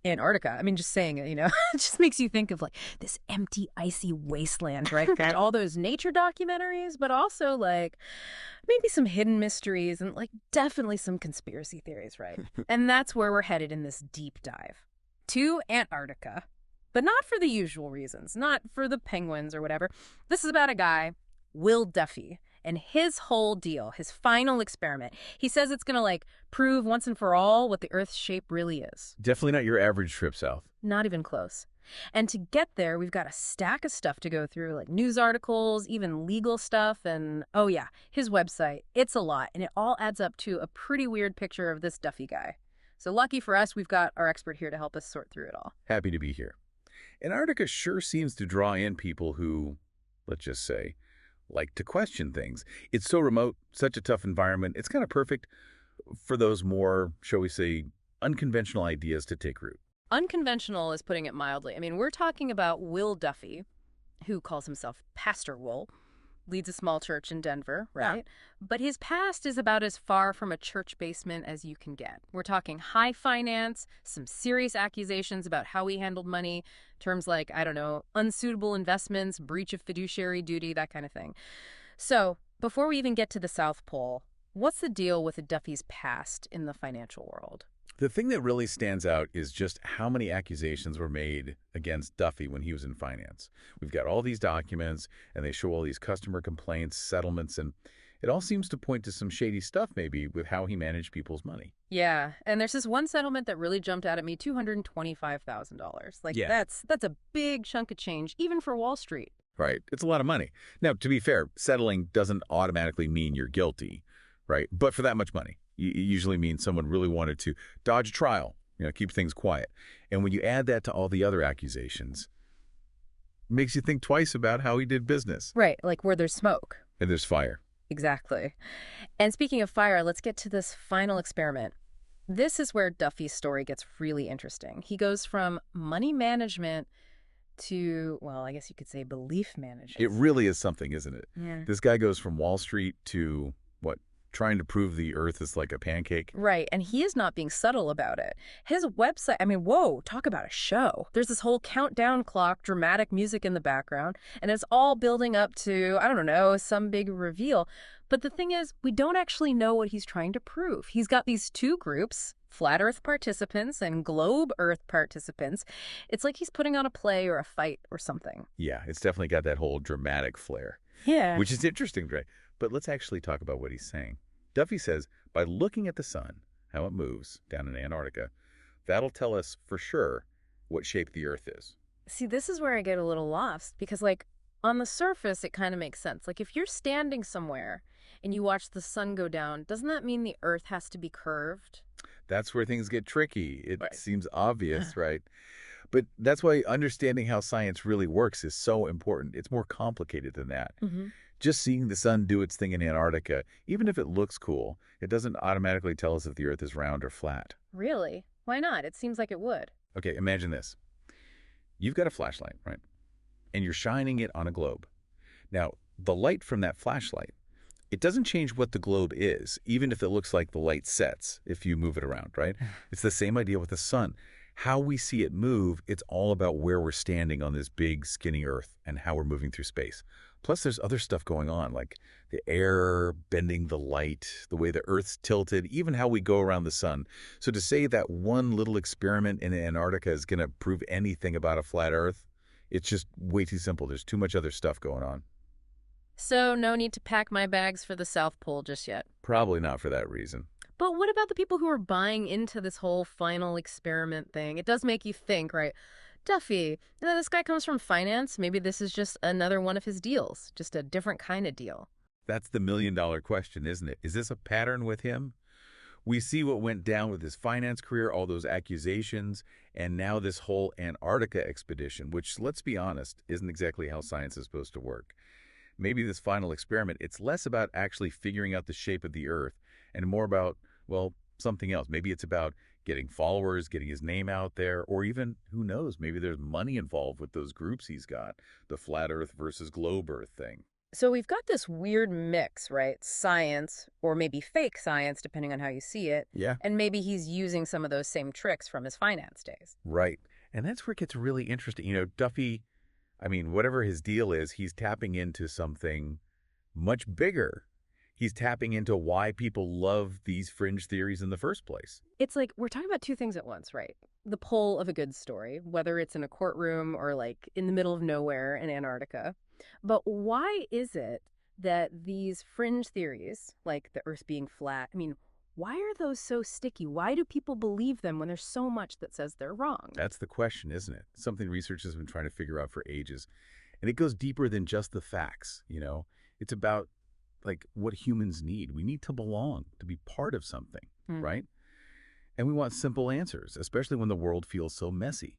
Antarctica. I mean, just saying it, it just makes you think of like this empty, icy wasteland, right? Got all those nature documentaries, but also like maybe some hidden mysteries and like definitely some conspiracy theories, right? And that's where we're headed in this deep dive to Antarctica, but not for the usual reasons, not for the penguins or whatever. This is about a guy, Will Duffy, and his whole deal, his final experiment. He says it's going to like prove once and for all what the Earth's shape really is. Definitely not your average trip south. Not even close. And to get there, we've got a stack of stuff to go through, like news articles, even legal stuff. And oh yeah, his website. It's a lot. And it all adds up to a pretty weird picture of this Duffy guy. So lucky for us, we've got our expert here to help us sort through it all. Happy to be here. Antarctica sure seems to draw in people who, let's just say, like to question things. It's so remote, such a tough environment. It's kind of perfect for those more, shall we say, unconventional ideas to take root. Unconventional is putting it mildly. I mean, we're talking about Will Duffy, who calls himself Pastor Will, leads a small church in Denver, right? Yeah. But his past is about as far from a church basement as you can get. We're talking high finance, some serious accusations about how he handled money, terms like, I don't know, unsuitable investments, breach of fiduciary duty, that kind of thing. So before we even get to the South Pole, what's the deal with Duffy's past in the financial world? The thing that really stands out is just how many accusations were made against Duffy when he was in finance. We've got all these documents, and they show all these customer complaints, settlements, and it all seems to point to some shady stuff maybe with how he managed people's money. Yeah, and there's this one settlement that really jumped out at me, $225,000. Like, yeah. That's a big chunk of change, even for Wall Street. Right. It's a lot of money. Now, to be fair, settling doesn't automatically mean you're guilty, right? But for that much money. It usually means someone really wanted to dodge a trial, keep things quiet. And when you add that to all the other accusations, it makes you think twice about how he did business. Right, like where there's smoke. And there's fire. Exactly. And speaking of fire, let's get to this final experiment. This is where Duffy's story gets really interesting. He goes from money management to, well, I guess you could say belief management. It really is something, isn't it? Yeah. This guy goes from Wall Street to, trying to prove the Earth is like a pancake. Right, and he is not being subtle about it. His website, I mean, whoa, talk about a show. There's this whole countdown clock, dramatic music in the background, and it's all building up to, I don't know, some big reveal. But the thing is, we don't actually know what he's trying to prove. He's got these two groups, Flat Earth participants and Globe Earth participants. It's like he's putting on a play or a fight or something. Yeah, it's definitely got that whole dramatic flair. Yeah. Which is interesting, Dre. But let's actually talk about what he's saying. Duffy says, by looking at the sun, how it moves down in Antarctica, that'll tell us for sure what shape the Earth is. See, this is where I get a little lost because, like, on the surface, it kind of makes sense. Like, if you're standing somewhere and you watch the sun go down, doesn't that mean the Earth has to be curved? That's where things get tricky. It right. seems obvious, right? But that's why understanding how science really works is so important. It's more complicated than that. Mm-hmm. Just seeing the sun do its thing in Antarctica, even if it looks cool, it doesn't automatically tell us if the Earth is round or flat. Really? Why not? It seems like it would. Okay, imagine this. You've got a flashlight, right? And you're shining it on a globe. Now, the light from that flashlight, it doesn't change what the globe is, even if it looks like the light sets if you move it around, right? It's the same idea with the sun. How we see it move, it's all about where we're standing on this big, skinny Earth and how we're moving through space. Plus, there's other stuff going on, like the air bending the light, the way the Earth's tilted, even how we go around the sun. So to say that one little experiment in Antarctica is going to prove anything about a flat Earth, it's just way too simple. There's too much other stuff going on. So no need to pack my bags for the South Pole just yet. Probably not for that reason. But what about the people who are buying into this whole final experiment thing? It does make you think, right? Duffy, this guy comes from finance. Maybe this is just another one of his deals, just a different kind of deal. That's the million-dollar question, isn't it? Is this a pattern with him? We see what went down with his finance career, all those accusations, and now this whole Antarctica expedition, which, let's be honest, isn't exactly how science is supposed to work. Maybe this final experiment, it's less about actually figuring out the shape of the Earth and more about, well, something else. Maybe it's about getting followers, getting his name out there, or even, who knows, maybe there's money involved with those groups he's got, the Flat Earth versus Globe Earth thing. So we've got this weird mix, right? Science, or maybe fake science, depending on how you see it, Yeah. and maybe he's using some of those same tricks from his finance days. Right. And that's where it gets really interesting. Duffy, I mean, whatever his deal is, he's tapping into something much bigger. He's tapping into why people love these fringe theories in the first place. It's like we're talking about two things at once, right? The pull of a good story, whether it's in a courtroom or like in the middle of nowhere in Antarctica. But why is it that these fringe theories, like the Earth being flat, I mean, why are those so sticky? Why do people believe them when there's so much that says they're wrong? That's the question, isn't it? Something research has been trying to figure out for ages. And it goes deeper than just the facts. It's about like what humans need. We need to belong, to be part of something, Hmm. right? And we want simple answers, especially when the world feels so messy.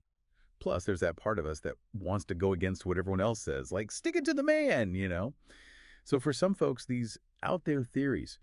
Plus, there's that part of us that wants to go against what everyone else says, like stick it to the man. So for some folks, these out there theories,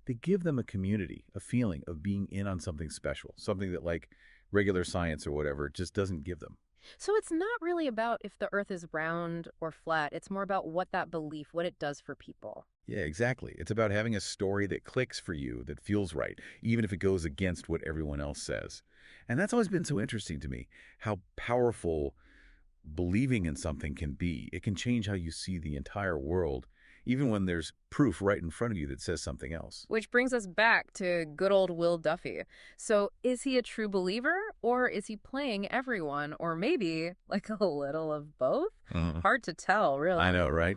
they give them a community, a feeling of being in on something special, something that like regular science or whatever just doesn't give them. So it's not really about if the Earth is round or flat. It's more about what that belief, what it does for people. Yeah, exactly. It's about having a story that clicks for you, that feels right, even if it goes against what everyone else says. And that's always been so interesting to me, how powerful believing in something can be. It can change how you see the entire world, even when there's proof right in front of you that says something else. Which brings us back to good old Will Duffy. So is he a true believer or is he playing everyone or maybe like a little of both? Uh-huh. Hard to tell, really. I know, right?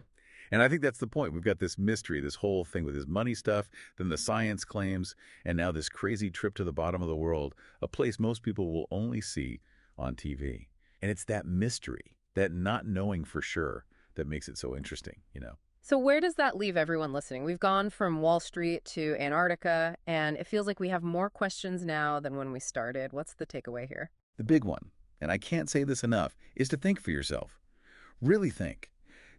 And I think that's the point. We've got this mystery, this whole thing with his money stuff, then the science claims, and now this crazy trip to the bottom of the world, a place most people will only see on TV. And it's that mystery, that not knowing for sure, that makes it so interesting. So where does that leave everyone listening? We've gone from Wall Street to Antarctica, and it feels like we have more questions now than when we started. What's the takeaway here? The big one, and I can't say this enough, is to think for yourself. Really think.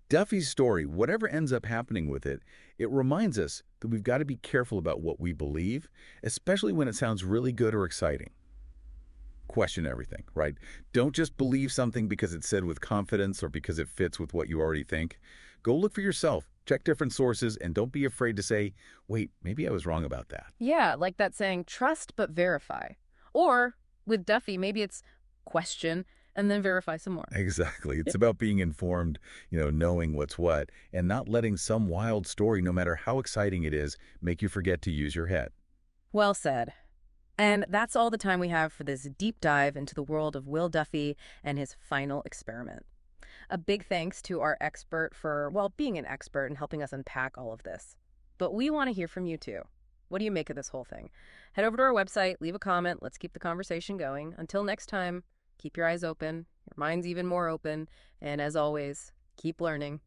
Duffy's story, whatever ends up happening with it, it reminds us that we've got to be careful about what we believe, especially when it sounds really good or exciting. Question everything, right? Don't just believe something because it's said with confidence or because it fits with what you already think. Go look for yourself, check different sources, and don't be afraid to say, wait, maybe I was wrong about that. Yeah, like that saying, trust but verify. Or with Duffy, maybe it's question and then verify some more. Exactly. It's about being informed, knowing what's what, and not letting some wild story, no matter how exciting it is, make you forget to use your head. Well said. And that's all the time we have for this deep dive into the world of Will Duffy and his final experiment. A big thanks to our expert for, well, being an expert and helping us unpack all of this. But we want to hear from you too. What do you make of this whole thing? Head over to our website, leave a comment. Let's keep the conversation going. Until next time, keep your eyes open, your mind's even more open, and as always, keep learning.